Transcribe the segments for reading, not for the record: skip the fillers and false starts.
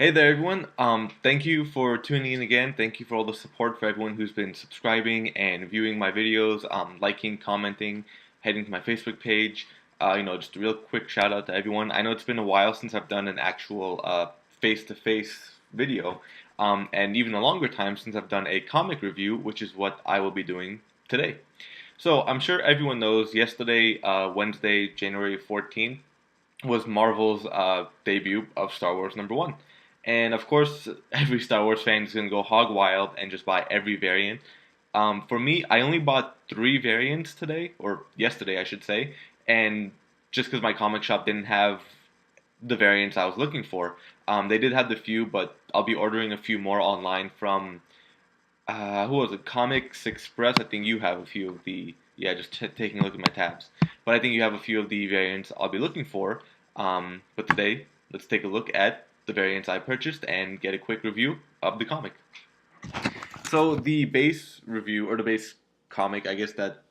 Hey there, everyone. Thank you for tuning in again. Thank you for all the support for everyone who's been subscribing and viewing my videos, liking, commenting, heading to my Facebook page. Just a real quick shout out to everyone. I know it's been a while since I've done an actual face-to-face video, and even a longer time since I've done a comic review, which is what I will be doing today. So I'm sure everyone knows yesterday, Wednesday, January 14th, was Marvel's debut of Star Wars #1. And of course, every Star Wars fan is going to go hog wild and just buy every variant. For me, I only bought three variants today, or yesterday, I should say, and just because my comic shop didn't have the variants I was looking for. They did have the few, but I'll be ordering a few more online from who was it? Comics Express. I think you have a few of the. Yeah, just taking a look at my tabs. But I think you have a few of the variants I'll be looking for. But today, let's take a look at the variants I purchased and get a quick review of the comic. So the base review or the base comic, I guess that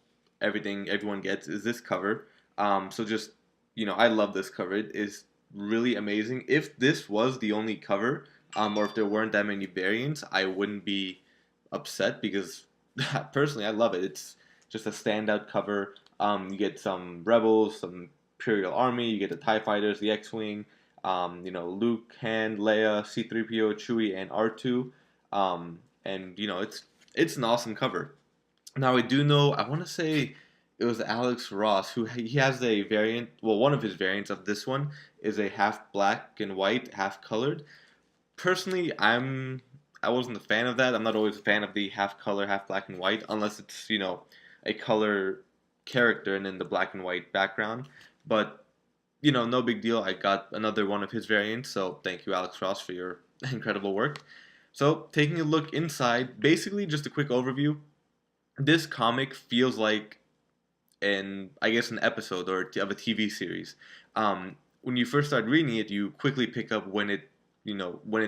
everyone gets is this cover. So just I love this cover. It is really amazing. If this was the only cover, or if there weren't that many variants, I wouldn't be upset because personally I love it. It's just a standout cover. You get some rebels, some Imperial Army. You get the Tie Fighters, the X-wing. Luke, Han, Leia, C-3PO, Chewie, and R2. And it's an awesome cover. Now I do know I want to say it was Alex Ross who he has a variant. Well, one of his variants of this one is a half black and white, half colored. Personally, I wasn't a fan of that. I'm not always a fan of the half color, half black and white, unless it's a color character and then the black and white background. But no big deal. I got another one of his variants, so thank you, Alex Ross, for your incredible work. So, taking a look inside, basically just a quick overview. This comic feels like I guess an episode or of a TV series. When you first start reading it, you quickly pick up when it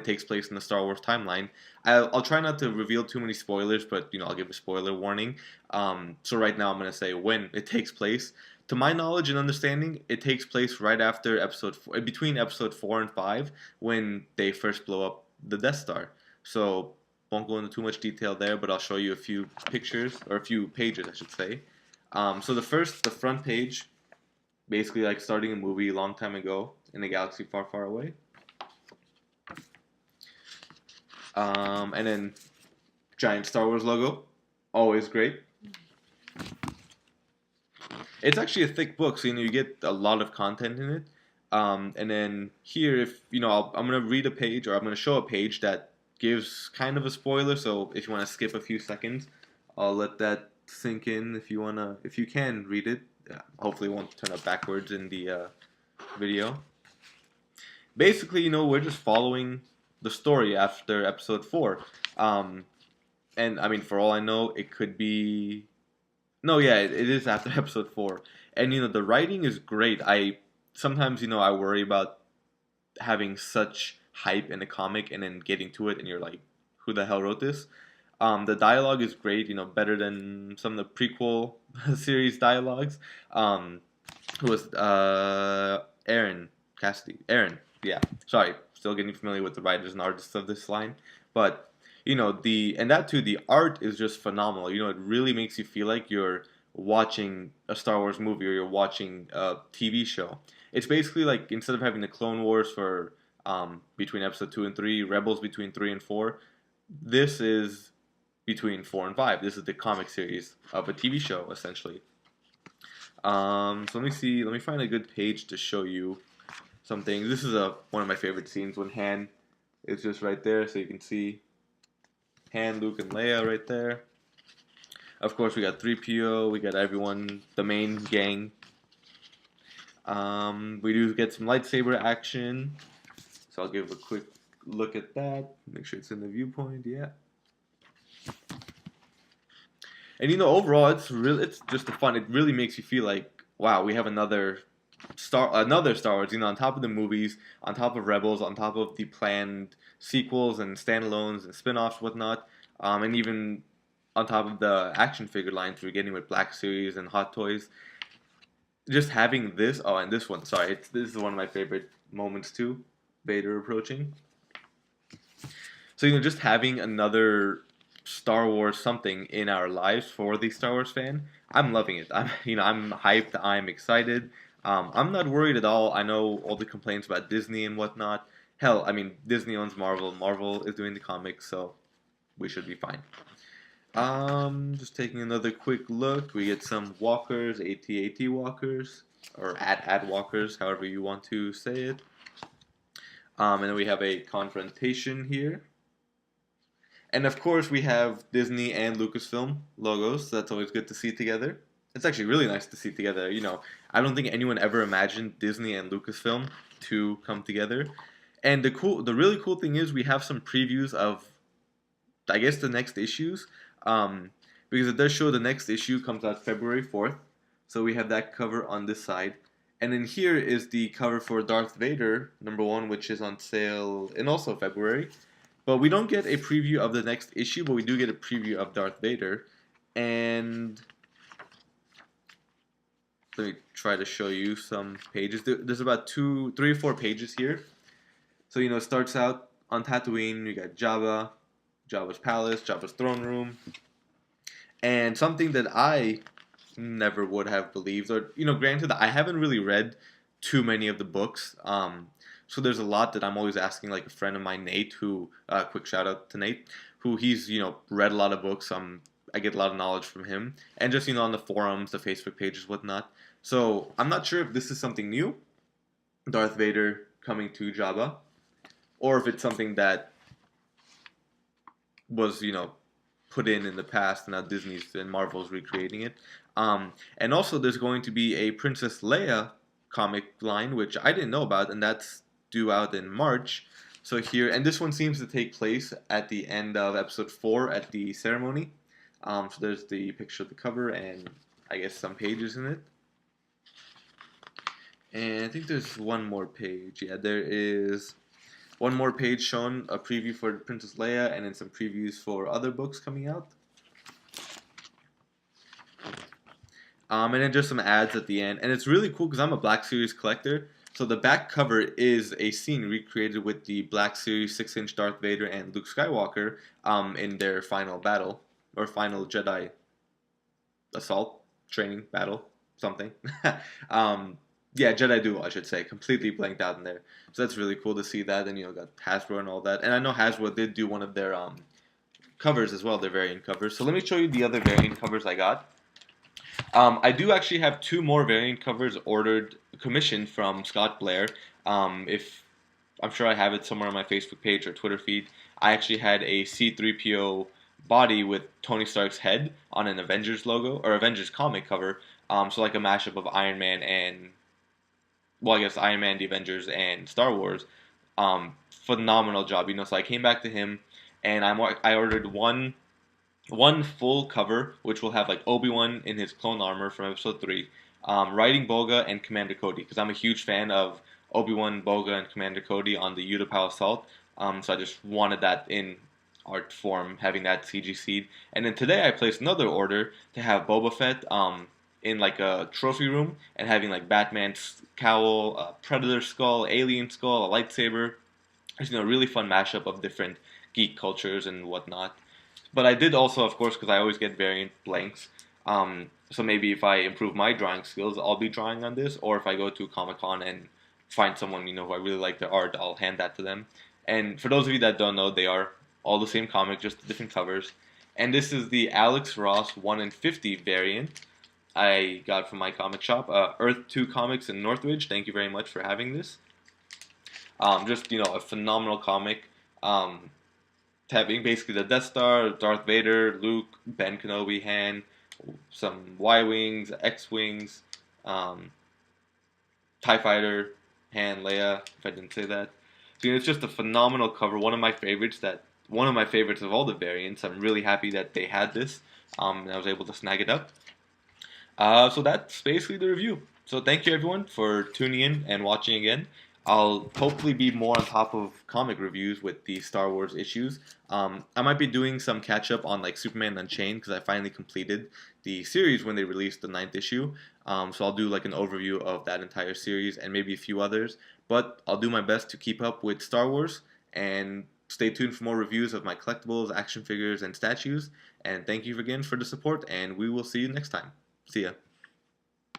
takes place in the Star Wars timeline. I'll try not to reveal too many spoilers, but I'll give a spoiler warning. So right now I'm gonna say when it takes place. To my knowledge and understanding, it takes place right after episode four, between episode 4 and 5, when they first blow up the Death Star. So won't go into too much detail there, but I'll show you a few pictures or a few pages, I should say. So the front page, basically like starting a movie a long time ago in a galaxy far, far away. And then giant Star Wars logo, always great. It's actually a thick book, so you get a lot of content in it. And then here, if I'm gonna read a page or I'm gonna show a page that gives kind of a spoiler. So if you want to skip a few seconds, I'll let that sink in. If you can read it, hopefully it won't turn up backwards in the video. Basically, we're just following the story after episode 4. And I mean, for all I know, it could be. No, yeah, it is after episode 4. And the writing is great. I sometimes I worry about having such hype in a comic and then getting to it and you're like, who the hell wrote this? The dialogue is great. Better than some of the prequel series dialogues. Who was Aaron Cassidy? Aaron, yeah. Sorry, still getting familiar with the writers and artists of this line, but the art is just phenomenal. It really makes you feel like you're watching a Star Wars movie or you're watching a TV show. It's basically like instead of having the Clone Wars for between episode 2 and 3, Rebels between 3 and 4, this is between 4 and 5. This is the comic series of a TV show essentially. So let me see. Let me find a good page to show you something. This is one of my favorite scenes when Han is just right there, so you can see Han, Luke, and Leia right there. Of course, we got 3PO. We got everyone, the main gang. We do get some lightsaber action, so I'll give a quick look at that. Make sure it's in the viewpoint. Yeah. And overall, it's just a fun. It really makes you feel like, wow, we have another Star Wars. On top of the movies, on top of Rebels, on top of the planned sequels and standalones and spin-offs, whatnot, and even on top of the action figure lines we're getting with Black Series and Hot Toys. Just having this. Oh, and this one. Sorry, this is one of my favorite moments too. Vader approaching. So, just having another Star Wars something in our lives for the Star Wars fan, I'm loving it. I'm hyped. I'm excited. I'm not worried at all. I know all the complaints about Disney and whatnot. Hell, I mean, Disney owns Marvel. Marvel is doing the comics, so we should be fine. Just taking another quick look. We get some walkers, AT-AT walkers, or AT-AT walkers, however you want to say it. And then we have a confrontation here. And of course, we have Disney and Lucasfilm logos, so that's always good to see together. It's actually really nice to see together. I don't think anyone ever imagined Disney and Lucasfilm to come together. And the really cool thing is we have some previews of, I guess, the next issues, because it does show the next issue comes out February 4th. So we have that cover on this side. And then here is the cover for Darth Vader, #1, which is on sale in also February. But we don't get a preview of the next issue, but we do get a preview of Darth Vader. And let me try to show you some pages. There's about 3 or 4 pages here. So, it starts out on Tatooine. You got Jabba, Jabba's palace, Jabba's throne room. And something that I never would have believed, or, granted, I haven't really read too many of the books. So there's a lot that I'm always asking, like a friend of mine, Nate, who, quick shout out to Nate, who he's, read a lot of books. I get a lot of knowledge from him. And just, on the forums, the Facebook pages, whatnot. So I'm not sure if this is something new, Darth Vader coming to Jabba, or if it's something that was, put in the past, and now Disney's and Marvel's recreating it. And also there's going to be a Princess Leia comic line, which I didn't know about, and that's due out in March. So here, and this one seems to take place at the end of episode 4 at the ceremony. So there's the picture of the cover and I guess some pages in it. And I think there's one more page. Yeah, there is one more page showing a preview for Princess Leia and then some previews for other books coming out. And then just some ads at the end. And it's really cool because I'm a Black Series collector. So the back cover is a scene recreated with the Black Series 6-inch Darth Vader and Luke Skywalker in their final battle, or final Jedi assault, training, battle, something. Yeah, Jedi Duel, I should say. Completely blanked out in there. So that's really cool to see that. And, got Hasbro and all that. And I know Hasbro did do one of their covers as well, their variant covers. So let me show you the other variant covers I got. I do actually have 2 more variant covers commissioned from Scott Blair. If I'm sure I have it somewhere on my Facebook page or Twitter feed. I actually had a C-3PO body with Tony Stark's head on an Avengers logo, or Avengers comic cover. So like a mashup of Iron Man and, well, I guess Iron Man, the Avengers, and Star Wars. Phenomenal job, So I came back to him, and I ordered one full cover, which will have like Obi-Wan in his clone armor from Episode 3, riding Boga and Commander Cody, because I'm a huge fan of Obi-Wan, Boga, and Commander Cody on the Utapau Assault. So I just wanted that in art form, having that CGC'd. And then today I placed another order to have Boba Fett in like a trophy room, and having like Batman's cowl, a Predator skull, alien skull, a lightsaber. It's a really fun mashup of different geek cultures and whatnot. But I did also, of course, because I always get variant blanks. So maybe if I improve my drawing skills, I'll be drawing on this. Or if I go to Comic-Con and find someone, who I really like their art, I'll hand that to them. And for those of you that don't know, they are all the same comic, just different covers. And this is the Alex Ross 1 in 50 variant I got from my comic shop, Earth 2 Comics in Northridge. Thank you very much for having this. Just, a phenomenal comic. Having basically the Death Star, Darth Vader, Luke, Ben Kenobi, Han, some Y-Wings, X-Wings, TIE Fighter, Han, Leia, if I didn't say that. So it's just a phenomenal cover, one of my favorites of all the variants. I'm really happy that they had this, and I was able to snag it up. So that's basically the review. So thank you everyone for tuning in and watching again. I'll hopefully be more on top of comic reviews with the Star Wars issues. I might be doing some catch up on like Superman Unchained, because I finally completed the series when they released the 9th issue. So I'll do like an overview of that entire series and maybe a few others. But I'll do my best to keep up with Star Wars, and stay tuned for more reviews of my collectibles, action figures, and statues. And thank you again for the support, and we will see you next time. See ya.